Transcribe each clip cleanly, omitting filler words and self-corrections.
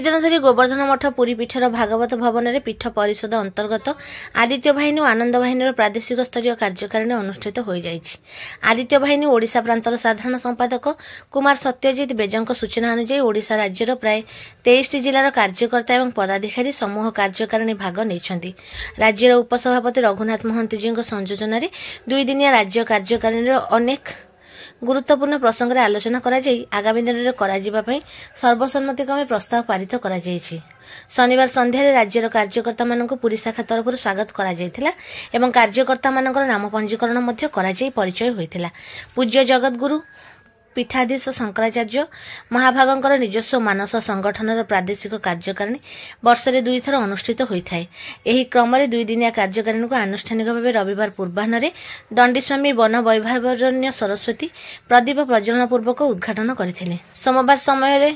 दिन धरी गोवर्धन मठ पुरी पीठर भागवत भवन में पीठ परिषद अंतर्गत आदित्य बाहिनी और आनंद बाहिनी प्रादेशिक स्तरीय कार्यकारिणी अनुष्ठित हो जाइछि। आदित्य बाहिनी ओडिशा प्रांतर साधारण संपादक कुमार सत्यजित बेजंक सूचना अनुसार ओडिशा राज्यर प्राय 23 जिलार कार्यकर्ता और पदाधिकारी समूह कार्यकारिणी भाग नहीं। राज्यर उपसभापति रघुनाथ महंती संयोजन में 2 दिनिया राज्य कार्यकारिणी अनेक गुरुत्वपूर्ण प्रसंग रे आलोचना करा जाई आगामी दिन में सर्वसम्मतिक्रमे प्रस्ताव पारित करा जायछि। शनिवार संध्यारे राज्यर कार्यकर्ता मानक पुरी शाखा तरफ स्वागत करा जायथिला एवं कार्यकर्ता मानकर नाम पंजीकरण मध्य करा जाई परिचय होइथिला। पूज्य जगतगुरु पीठाधीश शंकराचार्य महाभागंकर निजस्व मानस संगठनर प्रादेशिक कार्यकारिणी वर्षरे 2 थर अनुष्ठित होता है। यही क्रम 2 दिनिया कार्यकारिणी को आनुष्ठानिक भाव रविवार पूर्वाह्न दंडीस्वामी वन वैभावरण्य सरस्वती प्रदीप प्रज्वलन पूर्वक उद्घाटन करथिले। सोमवार समय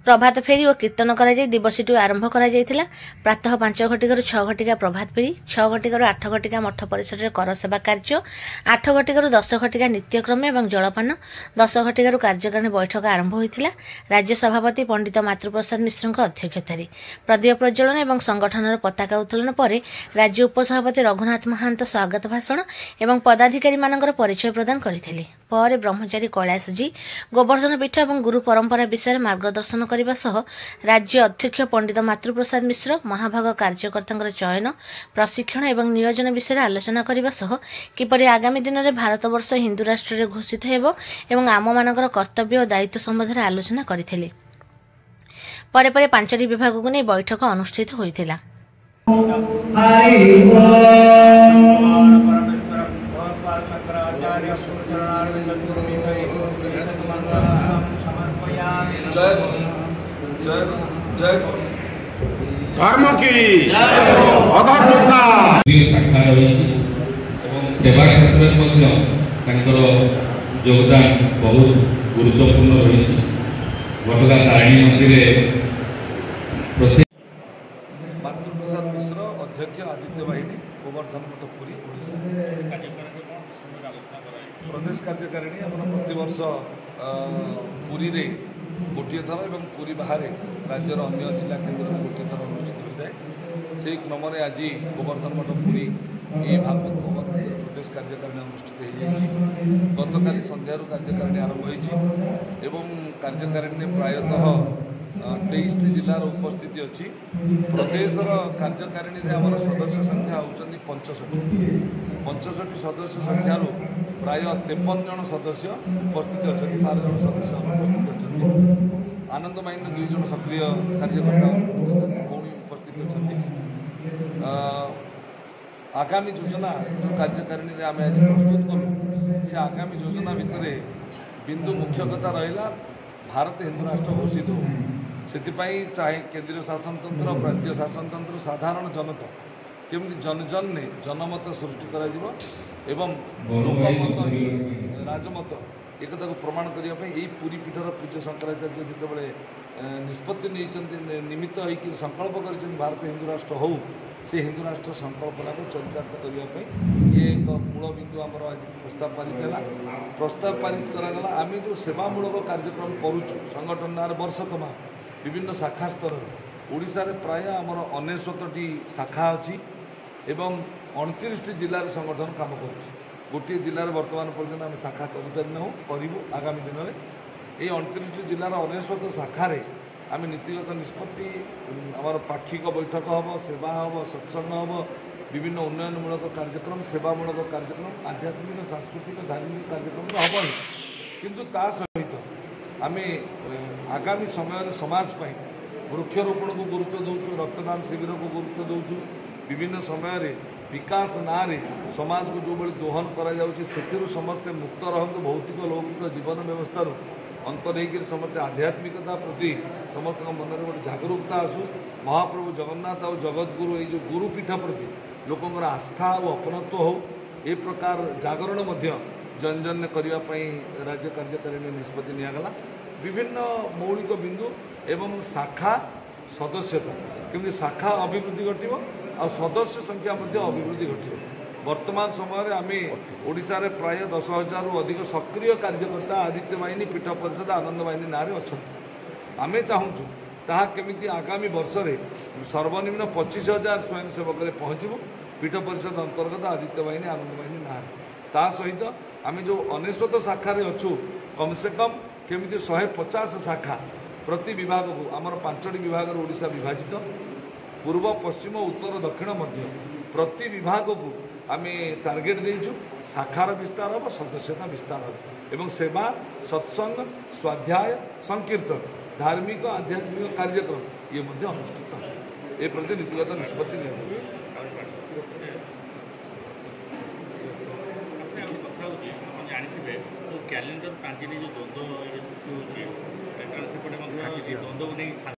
प्रभात फेरी और कीर्तन कराई दिवसटी आरंभ करा जायथिला। प्रातः 5 घटिकार 6 घटिका प्रभात फेरी, 6 घटिकार 8 घटिका मठ परिसर में कर सेवा कार्य, 8 घटिकार 10 घटिका नित्यक्रम और जलपान, 10 घटिकार कार्यकारिणी बैठक आरंभ होता। राज्य सभापति पंडित मातृप्रसाद मिश्र अध्यक्षतार प्रदीप प्रज्वलन और संगठनर पताका उत्तोलन पर राज्य उपसभापति रघुनाथ महांत स्वागत भाषण और पदाधिकारी मानकर परिचय प्रदान करथिले। पर ब्रह्मचारी कैलाश जी गोवर्धन पीठ और गुरु परंपरा विषय मार्गदर्शन करने सह राज्य अध्यक्ष पंडित मातृप्रसाद मिश्र महाभाग कार्यकर्ता चयन प्रशिक्षण और नियोजन विषय आलोचना करने सह किपरि आगामी दिन में भारतवर्ष हिंदू राष्ट्र घोषित हेबो एवं आम मानकर कर्तव्य और दायित्व संबंध में आलोचना करथिले। परे परे 5टी विभाग को नहीं बैठक अनुष्ठित होइथिला। धर्म की अधर्म का सेवा क्षेत्र में योगदान बहुत गुरुत्वपूर्ण रही। घटगा तारिणी मंदिर मातृप्रसाद मिश्र अध्यक्ष आदित्य बाहिनी गोवर्धन मठ पुरी ओडिशा प्रदेश कार्यकारिणी प्रतिवर्ष पुरी रे गोटे थर और पुरी बाहर राज्यर अन्य जिला केन्द्र में गोटे थर अनुष्ठित होता है। से क्रम आज गोवर्धन मठ पुरी ये भागवत भवन प्रदेश कार्यकारिणी अनुष्ठित हो गतकाली संध्यार कार्यकारिणी आरंभ हो कार्यकारिणी प्रायतः 23 जिलार उपस्थिति अच्छी। प्रदेशर कार्यकारिणी आम सदस्य संख्या होती 65 सदस्य संख्या प्राय 53 जन सदस्य उपस्थित अच्छा। 12 जन सदस्य अनुपस्थित अच्छा। आनंद बाहिनी 2 जन सक्रिय कार्यकर्ता उपस्थित अच्छा। आगामी योजना जो कार्यकारिणी आम आज प्रस्तुत कलु से आगामी योजना भितर बिंदु मुख्य कथा रहा भारत हिंदू राष्ट्र घोषित हो से चाहे केंद्रीय शासन तंत्र राज्य शासन तंत्र साधारण जनता केमती जन जन ने जनमत सृष्टि कर लोकमत राजमत एक प्रमाण करने यही पुरी पीठर पूज्य शंकराचार्य जिते निष्पत्ति नहीं निमित्त होकर संकल्प कर भारत हिंदू राष्ट्र हो से हिंदू राष्ट्र संकल्पना को चरितार्थ करने ये एक मूल बिंदु आम आज प्रस्ताव पारित है। प्रस्ताव पारित करागला आम जो सेवामूलक कार्यक्रम करुचु संगठन वर्षतमा विभिन्न शाखा स्तर ओडिशा रे प्राय आमर 69टी शाखा अच्छी एवं 29 जिलार संगठन काम करुच्ची। गोटे जिलार वर्तमान पर्यटन आम शाखा करूँ आगामी दिन में ये 29 जिलार 69 शाखार आम नीतिगत निष्पत्ति आमर पाक्षिक बैठक हम सेवा हम सत्संग हम विभिन्न उन्नयनमूलक कार्यक्रम सेवामूलक कार्यक्रम आध्यात्मिक सांस्कृतिक धार्मिक कार्यक्रम तो हम किंतु ता सहित आम आगामी समय समाज पाई वृक्षरोपण को गुरुत्व दौचु रक्तदान शिविर को गुरुत्व दौचु विभिन्न समय विकास ना समाज को जो दोहन कर समस्ते मुक्त रहतु भौतिक लौकिक जीवन व्यवस्था अंतर होकर समस्त आध्यात्मिकता प्रति समस्त मन में गोटे जागरूकता आसू महाप्रभु जगन्नाथ और जगतगुरु ये जो गुरुपीठ प्रति लोकंर आस्था और अपनत्व हो ए प्रकार जागरण जन जन करने राज्य कार्यकारिणी निष्पत्ति निगला। विभिन्न मौलिक बिंदु एवं शाखा सदस्यता केमती शाखा अभिवृद्धि घटो आ सदस्य संख्या अभिवृद्धि घटो। वर्तमान समय आम ओडिशा रे प्राय 10,000 अधिक सक्रिय कार्यकर्ता आदित्य बाहिनी पीठ परिषद आनंद बाहिनी ना अच्छा। आमे चाहूँ ताहा केमिति आगामी वर्ष में सर्वनिम्न 25,000 स्वयंसेवक पहुँचू पीठ परिषद अंतर्गत आदित्य वाहिनी आनंद वाहिनी ना ता सहित आम जो 99 शाखा अच्छु कम से कम केमिति 150 शाखा प्रति विभाग को आमर 5टी विभाग ओडिशा विभाजित पूर्व पश्चिम उत्तर दक्षिण मध्य प्रति विभाग को आम टार्गेट देचु शाखार विस्तार हम सदस्यता विस्तार एवं सेवा सत्संग स्वाध्याय संकीर्तन धार्मिक आध्यात्मिक कार्यक्रम ये मध्य अनुष्ठित हो ए प्रति नीतिगत निष्पत्ति निया जानते कैलेंडर प्रांतीय जो द्वंद्व सृष्टि होती है द्वंद्व को नहीं